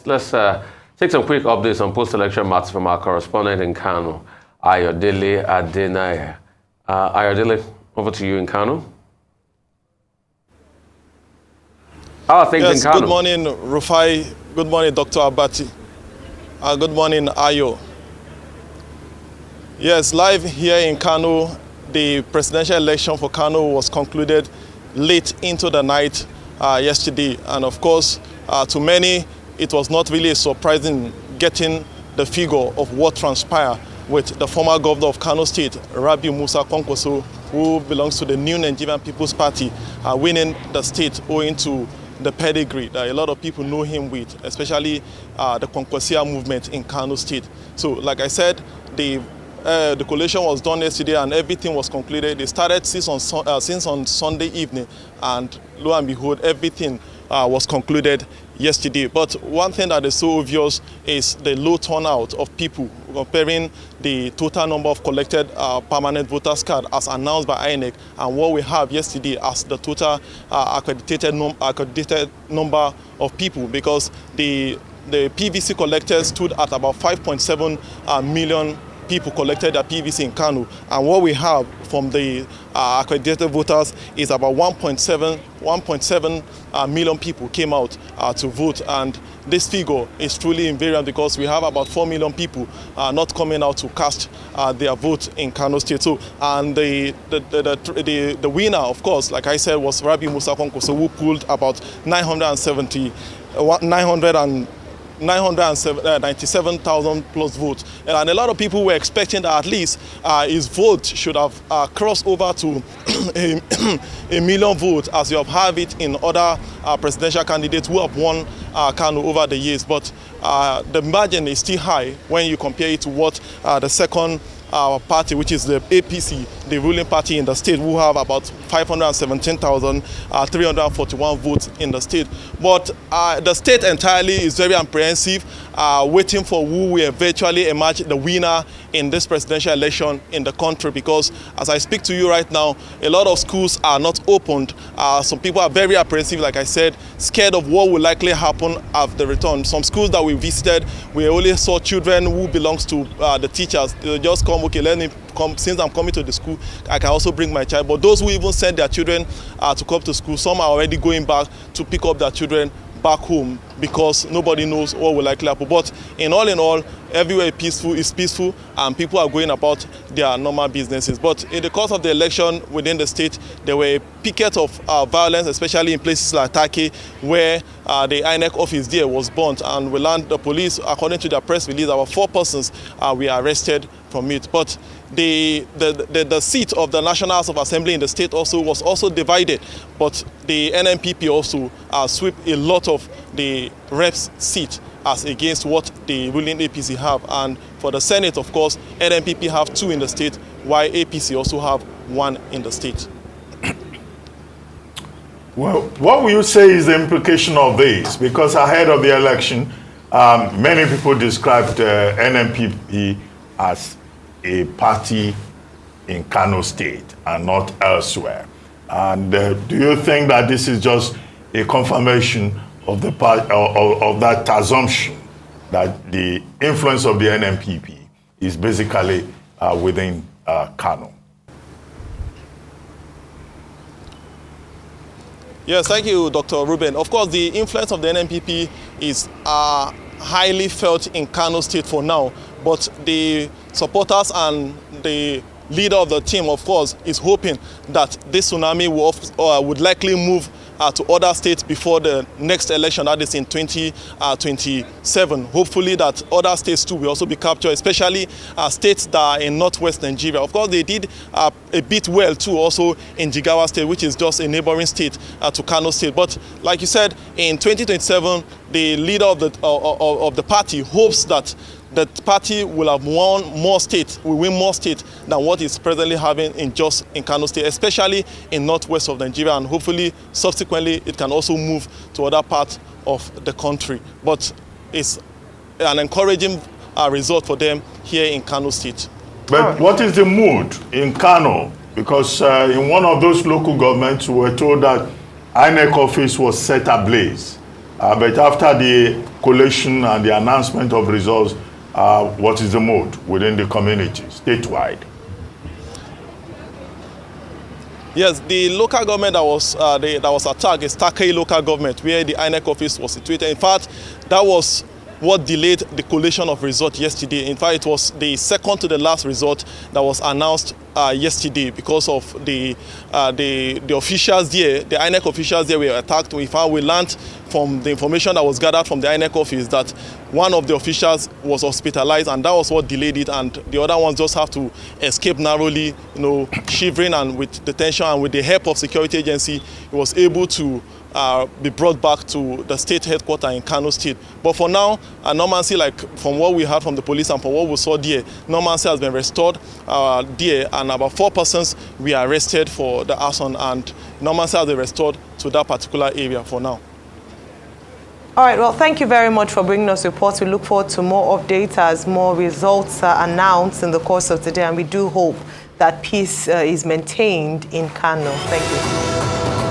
Let's take some quick updates on post-election matters from our correspondent in Kano, Ayodele Adenaye. Ayodele, over to you in Kano. How are things in Kano? Good morning, Rufai. Good morning, Dr. Abati. Good morning, Ayo. Yes, live here in Kano, the presidential election for Kano was concluded late into the night yesterday. And of course, to many, it was not really surprising getting the figure of what transpired with the former governor of Kano State, Rabiu Musa Kwankwaso, who belongs to the New Nigerian People's Party, winning the state owing to the pedigree that a lot of people know him with, especially the Kwankwasia movement in Kano State. So, like I said, the collation was done yesterday and everything was concluded. They started since on Sunday evening, and lo and behold, everything was concluded yesterday. But one thing that is so obvious is the low turnout of people, comparing the total number of collected permanent voters card as announced by INEC and what we have yesterday as the total accredited number of people, because the PVC collected stood at about 5.7 million people collected their PVC in Kano, and what we have from the accredited voters is about 1.7 million people came out to vote, and this figure is truly invariant because we have about 4 million people not coming out to cast their vote in Kano State. So, and the winner, of course, like I said, was Rabiu Musa Kwankwaso, who pulled about 997,000 plus votes, and a lot of people were expecting that at least his vote should have crossed over to a million votes, as you have it in other presidential candidates who have won Kano over the years. But the margin is still high when you compare it to what the second party, which is the APC, the ruling party in the state, who have about 517,341 votes in the state. But the state entirely is very apprehensive, waiting for who will eventually emerge the winner in this presidential election in the country, because as I speak to you right now, a lot of schools are not opened. Some people are very apprehensive, like I said, scared of what will likely happen at the return. Some schools that we visited, we only saw children who belongs to the teachers. They just come, okay, let me come, since I'm coming to the school, I can also bring my child. But those who even send their children to come to school, some are already going back to pick up their children back home because nobody knows what will likely happen. But in all, everywhere is peaceful and people are going about their normal businesses. But in the course of the election within the state, there were a picket of violence, especially in places like Take, where the INEC office there was burnt, and we learned the police, according to their press release, about 4 persons were arrested from it. But the seat of the National House of Assembly in the state was also divided, but the NNPP also swept a lot of the reps' seat as against what the ruling APC have. And for the Senate, of course, NNPP have 2 in the state, while APC also have 1 in the state. Well, what will you say is the implication of this? Because ahead of the election, many people described NNPP as a party in Kano State and not elsewhere. And do you think that this is just a confirmation of the of that assumption that the influence of the NNPP is basically within Kano? Yes, thank you, Dr. Ruben. Of course, the influence of the NNPP is highly felt in Kano State for now, but the supporters and the leader of the team, of course, is hoping that this tsunami would likely move to other states before the next election, that is in 2027. Hopefully that other states too will also be captured, especially states that are in northwest Nigeria. Of course, they did a bit well too also in Jigawa State, which is just a neighboring state to Kano State. But like you said, in 2027, the leader of the party hopes that the party will have won more states, will win more states than what it's presently having in Kano State, especially in northwest of Nigeria, and hopefully subsequently it can also move to other parts of the country. But it's an encouraging result for them here in Kano State. But what is the mood in Kano? Because in one of those local governments, we were told that INEC office was set ablaze But after the collation and the announcement of results, what is the mood within the community, statewide? Yes, the local government that was attacked is Takei local government, where the INEC office was situated. In fact, that was what delayed the collation of result yesterday. In fact, it was the second to the last result that was announced yesterday because of the officials there, the INEC officials there were attacked. In fact, we learned from the information that was gathered from the INEC office that one of the officials was hospitalized, and that was what delayed it, and the other ones just have to escape narrowly, shivering and with the tension, and with the help of security agency, he was able to be brought back to the state headquarters in Kano State. But for now, normalcy, like from what we heard from the police and from what we saw there, normalcy has been restored there, and about 4 persons were arrested for the arson, and normalcy has been restored to that particular area for now. All right, well, thank you very much for bringing us reports. We look forward to more updates as more results are announced in the course of today, and we do hope that peace is maintained in Kano. Thank you.